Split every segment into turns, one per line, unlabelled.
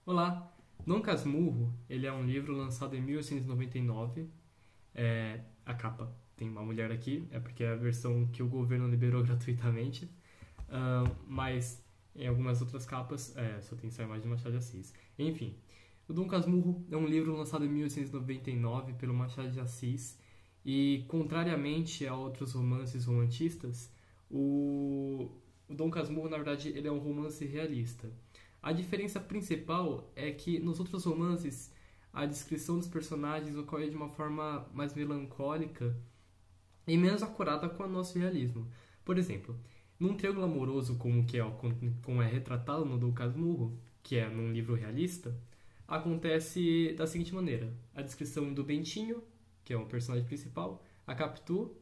Olá! Dom Casmurro, ele é um livro lançado em 1899. A capa tem uma mulher aqui, é porque é a versão que o governo liberou gratuitamente. Mas em algumas outras capas só tem só a imagem de Machado de Assis. Enfim, o Dom Casmurro é um livro lançado em 1899 pelo Machado de Assis. E, contrariamente a outros romances romantistas, o Dom Casmurro, na verdade, ele é um romance realista. A diferença principal é que nos outros romances a descrição dos personagens ocorre de uma forma mais melancólica e menos acurada com o nosso realismo. Por exemplo, num triângulo amoroso como é retratado no Dom Casmurro, que é num livro realista, acontece da seguinte maneira: a descrição do Bentinho, que é o personagem principal, a Capitu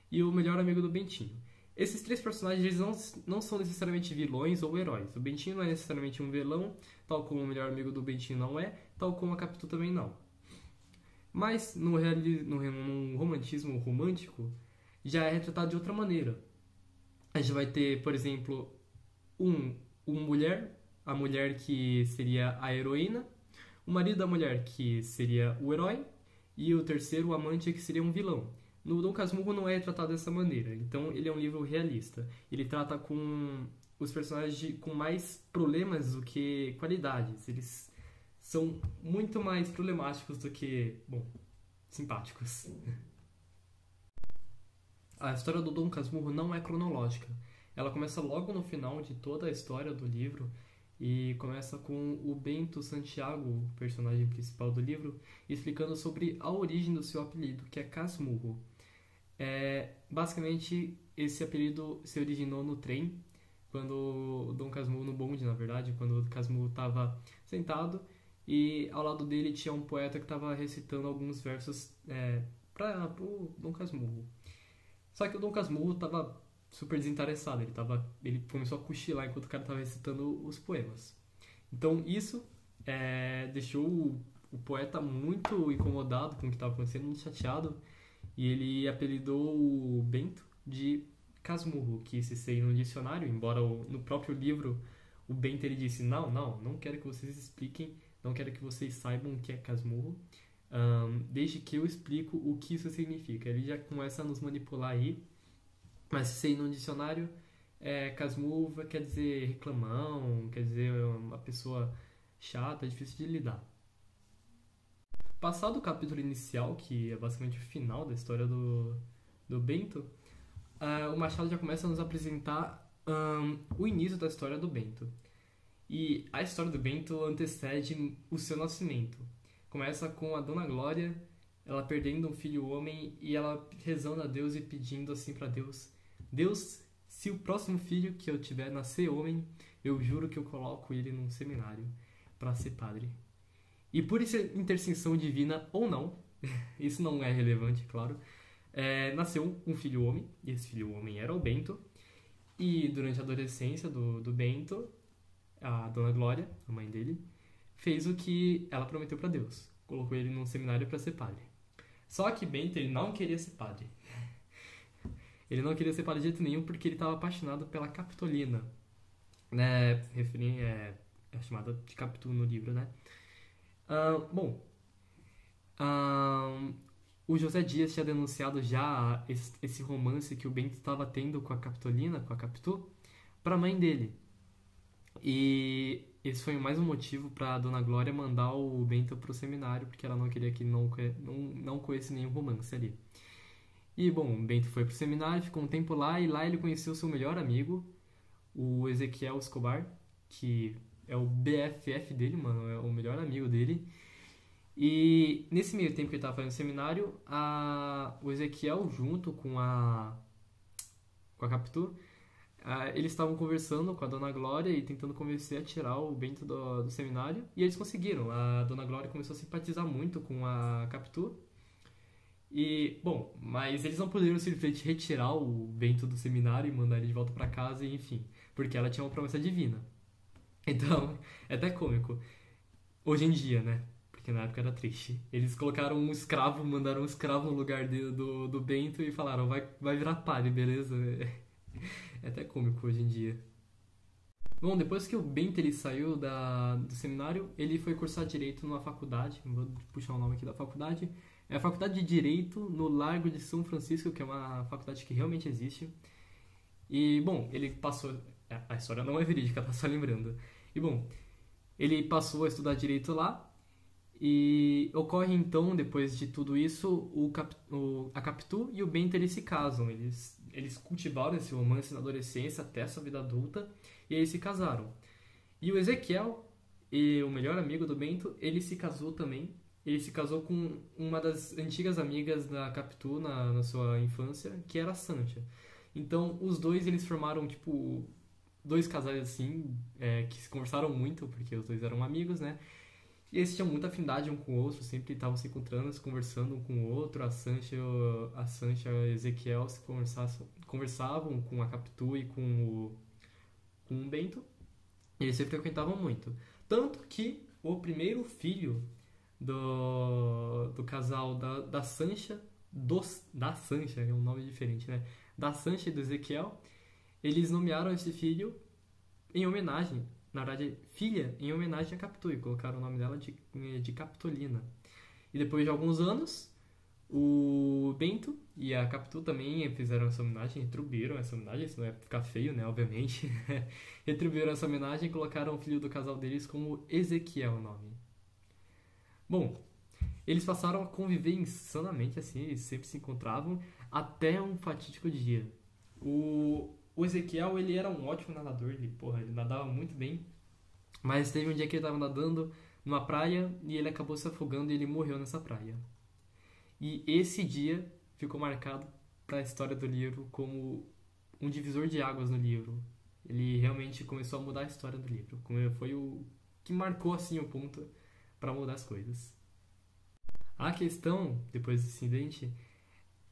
e o melhor amigo do Bentinho. Esses três personagens eles não são necessariamente vilões ou heróis. O Bentinho não é necessariamente um vilão, tal como o melhor amigo do Bentinho não é, tal como a Capitu também não. Mas no romantismo romântico já é retratado de outra maneira. A gente vai ter, por exemplo, uma mulher, a mulher que seria a heroína, o marido da mulher que seria o herói e o terceiro, o amante, que seria um vilão. No Dom Casmurro não é tratado dessa maneira, então ele é um livro realista. Ele trata com os personagens com mais problemas do que qualidades. Eles são muito mais problemáticos do que, bom, simpáticos. A história do Dom Casmurro não é cronológica. Ela começa logo no final de toda a história do livro e começa com o Bento Santiago, o personagem principal do livro, explicando sobre a origem do seu apelido, que é Casmurro. Basicamente, esse apelido se originou no trem, quando o Dom Casmurro, no bonde, na verdade, quando o Casmurro estava sentado e ao lado dele tinha um poeta que estava recitando alguns versos para o Dom Casmurro. Só que o Dom Casmurro estava super desinteressado, ele começou a cochilar enquanto o cara estava recitando os poemas. Então isso deixou o poeta muito incomodado com o que estava acontecendo, muito chateado, e ele apelidou o Bento de Casmurro, que se sei no dicionário, embora no próprio livro o Bento ele disse: não quero que vocês expliquem, não quero que vocês saibam o que é Casmurro, desde que eu explico o que isso significa. Ele já começa a nos manipular aí, mas se sei no dicionário, Casmurro quer dizer reclamão, quer dizer uma pessoa chata, difícil de lidar. Passado o capítulo inicial, que é basicamente o final da história do Bento, o Machado já começa a nos apresentar o início da história do Bento. E a história do Bento antecede o seu nascimento. Começa com a Dona Glória, ela perdendo um filho homem e ela rezando a Deus e pedindo assim para Deus: Deus, se o próximo filho que eu tiver nascer homem, eu juro que eu coloco ele num seminário para ser padre. E por essa intercessão divina ou não, isso não é relevante, claro, nasceu um filho homem, e esse filho homem era o Bento, e durante a adolescência do Bento, a Dona Glória, a mãe dele, fez o que ela prometeu para Deus, colocou ele num seminário para ser padre. Só que Bento ele não queria ser padre. Ele não queria ser padre de jeito nenhum porque ele estava apaixonado pela Capitolina, né? É chamada de Capitu no livro, né? Bom, o José Dias tinha denunciado já esse romance que o Bento estava tendo com a Capitolina, com a Capitu, para a mãe dele. E esse foi mais um motivo para a Dona Glória mandar o Bento pro seminário, porque ela não queria que não conhecesse nenhum romance ali. E bom, o Bento foi pro seminário, ficou um tempo lá e lá ele conheceu seu melhor amigo, o Ezequiel Escobar, que é o BFF dele, mano, é o melhor amigo dele. E nesse meio tempo que ele estava fazendo seminário, o Ezequiel, junto com a Capitu, eles estavam conversando com a Dona Glória e tentando convencer a tirar o Bento do seminário. E eles conseguiram. A Dona Glória começou a simpatizar muito com a Capitu. E, bom, mas eles não poderiam simplesmente retirar o Bento do seminário e mandar ele de volta para casa, enfim, porque ela tinha uma promessa divina. Então, é até cômico. Hoje em dia, né? Porque na época era triste. Eles colocaram um escravo, mandaram um escravo no lugar do Bento e falaram: vai virar padre, beleza? É até cômico hoje em dia. Bom, depois que o Bento ele saiu do seminário, ele foi cursar Direito numa faculdade, vou puxar o nome aqui da faculdade, é a Faculdade de Direito no Largo de São Francisco, que é uma faculdade que realmente existe. E, bom, ele passou... A história não é verídica, tá só lembrando. E, bom, ele passou a estudar Direito lá, e ocorre então, depois de tudo isso, a Capitu e o Bento eles se casam. Eles cultivaram esse romance na adolescência até a sua vida adulta, e eles se casaram. E o Ezequiel, e o melhor amigo do Bento, ele se casou também. Ele se casou com uma das antigas amigas da Capitu na sua infância, que era a Sancha. Então, os dois, eles formaram, tipo, dois casais, assim, que se conversaram muito, porque os dois eram amigos, né? E eles tinham muita afinidade um com o outro, sempre estavam se encontrando, se conversando um com o outro. A Sancha e o Ezequiel se conversavam com a Capitu e com o Bento. E eles se frequentavam muito. Tanto que o primeiro filho do casal da Sancha, da Sancha, é um nome diferente, né? Da Sancha e do Ezequiel, eles nomearam esse filho em homenagem, na verdade, filha, em homenagem a Capitu, e colocaram o nome dela de Capitolina. E depois de alguns anos, o Bento e a Capitu também fizeram essa homenagem, retribuíram essa homenagem, isso não ia ficar feio, né, obviamente. Retribuíram essa homenagem e colocaram o filho do casal deles como Ezequiel, o nome. Bom, eles passaram a conviver insanamente, assim, eles sempre se encontravam, até um fatídico dia. O Ezequiel, ele era um ótimo nadador, ele nadava muito bem, mas teve um dia que ele estava nadando numa praia e ele acabou se afogando e ele morreu nessa praia. E esse dia ficou marcado para a história do livro como um divisor de águas no livro. Ele realmente começou a mudar a história do livro. Foi o que marcou assim o ponto para mudar as coisas. A questão, depois desse incidente,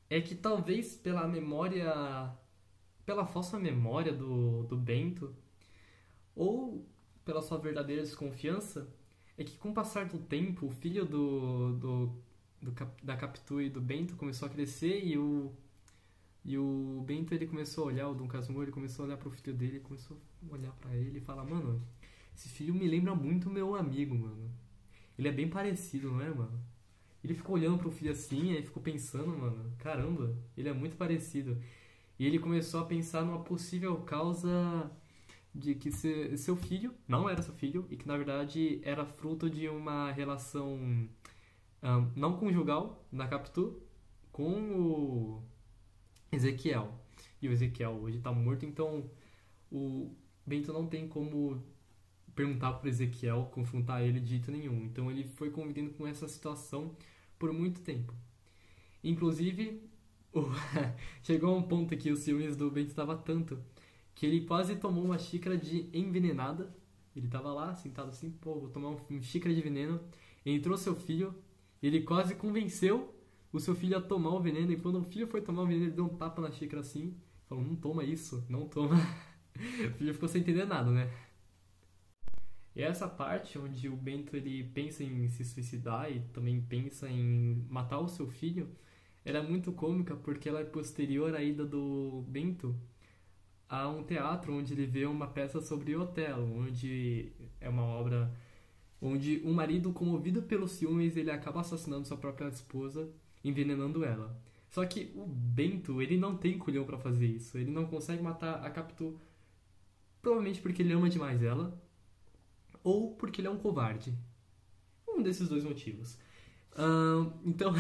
é que talvez pela falsa memória do Bento, ou pela sua verdadeira desconfiança, é que com o passar do tempo, o filho da Capitu e do Bento começou a crescer e o Bento ele começou a olhar, o Dom Casmurro ele começou a olhar pro filho dele, começou a olhar pra ele e falar, mano, esse filho me lembra muito meu amigo, mano. Ele é bem parecido, não é, mano? Ele ficou olhando pro filho assim, aí ficou pensando, mano, caramba, ele é muito parecido. E ele começou a pensar numa possível causa de que seu filho não era seu filho e que na verdade era fruto de uma relação não conjugal da Capitu com o Ezequiel. E o Ezequiel hoje está morto, então o Bento não tem como perguntar pro Ezequiel, confrontar ele de jeito nenhum. Então ele foi convivendo com essa situação por muito tempo. Inclusive, chegou a um ponto que os ciúmes do Bento estava tanto que ele quase tomou uma xícara de envenenada. Ele estava lá, sentado assim, pô, vou tomar uma xícara de veneno. Entrou seu filho, ele quase convenceu o seu filho a tomar o veneno. E quando o filho foi tomar o veneno, ele deu um tapa na xícara assim. Falou, não toma isso, não toma. O filho ficou sem entender nada, né? E essa parte onde o Bento ele pensa em se suicidar e também pensa em matar o seu filho, ela é muito cômica porque ela é posterior à ida do Bento a um teatro onde ele vê uma peça sobre Otelo, onde é uma obra onde um marido comovido pelos ciúmes ele acaba assassinando sua própria esposa, envenenando ela. Só que o Bento ele não tem culhão pra fazer isso, ele não consegue matar a Capitu, provavelmente porque ele ama demais ela ou porque ele é um covarde. Um desses dois motivos. Então,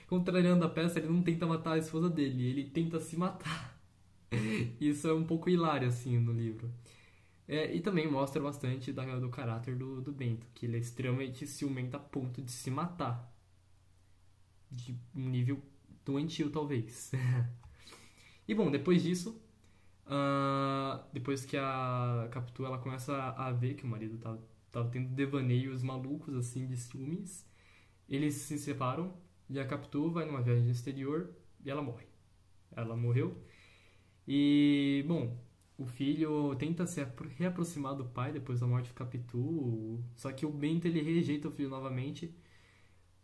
contrariando a peça, ele não tenta matar a esposa dele, ele tenta se matar. Isso é um pouco hilário, assim, no livro. E também mostra bastante do caráter do Bento, que ele é extremamente ciumento a ponto de se matar. De um nível doentio, talvez. E, bom, depois disso, depois que a Capitu ela começa a ver que o marido tava tendo devaneios malucos, assim, de ciúmes, eles se separam e a Capitu vai numa viagem exterior e ela morre. Ela morreu. E, bom, o filho tenta se reaproximar do pai depois da morte de Capitu, só que o Bento ele rejeita o filho novamente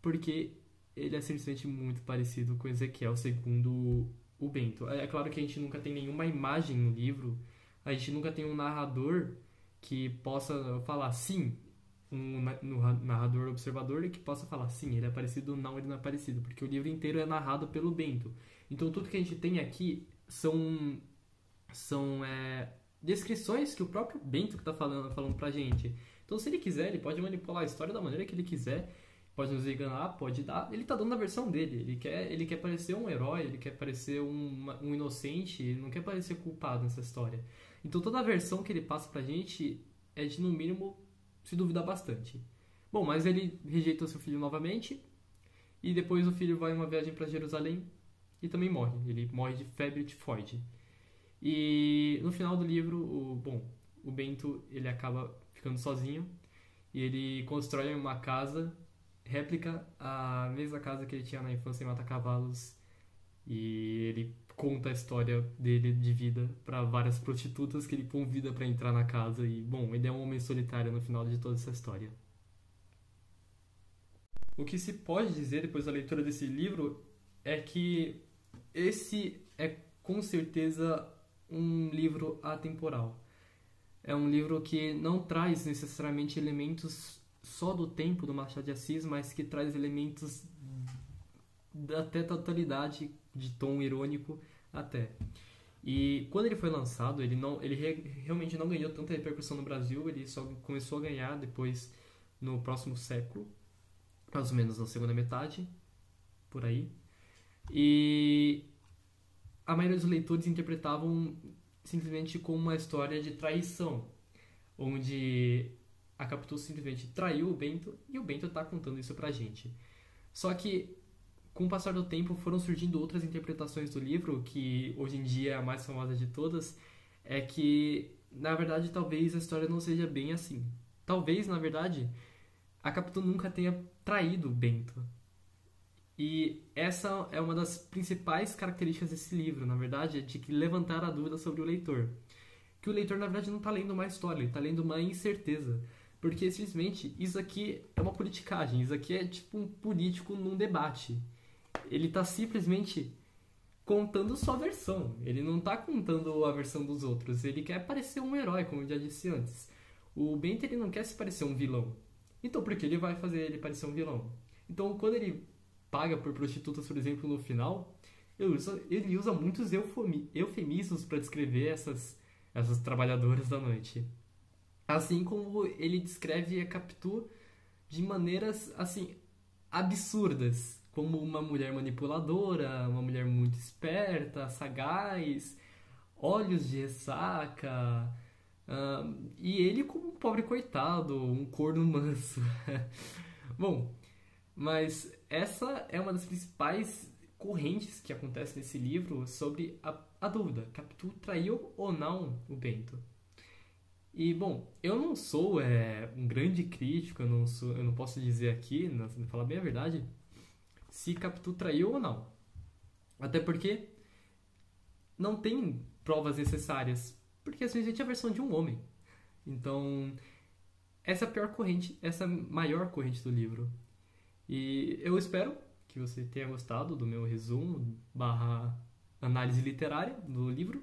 porque ele é simplesmente muito parecido com Ezequiel, segundo o Bento. É claro que a gente nunca tem nenhuma imagem no livro, a gente nunca tem um narrador que possa falar sim, um narrador observador que possa falar sim, ele é parecido, não, ele não é parecido, porque o livro inteiro é narrado pelo Bento. Então tudo que a gente tem aqui são descrições que o próprio Bento que está falando pra gente. Então se ele quiser, ele pode manipular a história da maneira que ele quiser, pode nos enganar, pode dar. Ele tá dando a versão dele. Ele quer parecer um herói, ele quer parecer um inocente, ele não quer parecer culpado nessa história. Então toda a versão que ele passa pra gente é de, no mínimo, se duvidar bastante. Bom, mas ele rejeita seu filho novamente, e depois o filho vai em uma viagem para Jerusalém e também morre. Ele morre de febre tifoide. E no final do livro, o Bento ele acaba ficando sozinho e ele constrói uma casa réplica a mesma casa que ele tinha na infância em Mata-Cavalos, e ele conta a história dele de vida para várias prostitutas que ele convida para entrar na casa, e bom, ele é um homem solitário no final de toda essa história. O que se pode dizer depois da leitura desse livro é que esse é com certeza um livro atemporal. É um livro que não traz necessariamente elementos só do tempo do Machado de Assis, mas que traz elementos da até totalidade, de tom irônico até. E quando ele foi lançado, realmente não ganhou tanta repercussão no Brasil, ele só começou a ganhar depois no próximo século, mais ou menos na segunda metade, por aí. E a maioria dos leitores interpretavam simplesmente como uma história de traição, onde a Capitu simplesmente traiu o Bento e o Bento está contando isso pra gente. Só que, com o passar do tempo, foram surgindo outras interpretações do livro, que hoje em dia é a mais famosa de todas, é que, na verdade, talvez a história não seja bem assim. Talvez, na verdade, a Capitu nunca tenha traído o Bento. E essa é uma das principais características desse livro, na verdade, é de que levantar a dúvida sobre o leitor. Que o leitor, na verdade, não está lendo uma história, ele está lendo uma incerteza. Porque, simplesmente, isso aqui é uma politicagem, isso aqui é tipo um político num debate. Ele está simplesmente contando sua versão, ele não está contando a versão dos outros, ele quer parecer um herói, como eu já disse antes. O Bento, ele não quer se parecer um vilão. Então, por que ele vai fazer ele parecer um vilão? Então, quando ele paga por prostitutas, por exemplo, no final, ele usa muitos eufemismos para descrever essas trabalhadoras da noite. Assim como ele descreve a Capitu de maneiras, assim, absurdas. Como uma mulher manipuladora, uma mulher muito esperta, sagaz, olhos de ressaca. E ele como um pobre coitado, um corno manso. Bom, mas essa é uma das principais correntes que acontece nesse livro sobre a dúvida. Capitu traiu ou não o Bento? E, bom, eu não sou um grande crítico, eu não posso dizer aqui, falar bem a verdade, se Capitu traiu ou não. Até porque não tem provas necessárias, porque assim, a gente é a versão de um homem. Então, essa é a pior corrente, essa é a maior corrente do livro. E eu espero que você tenha gostado do meu resumo / análise literária do livro.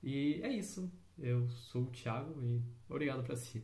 E é isso. Eu sou o Thiago e obrigado por assistir.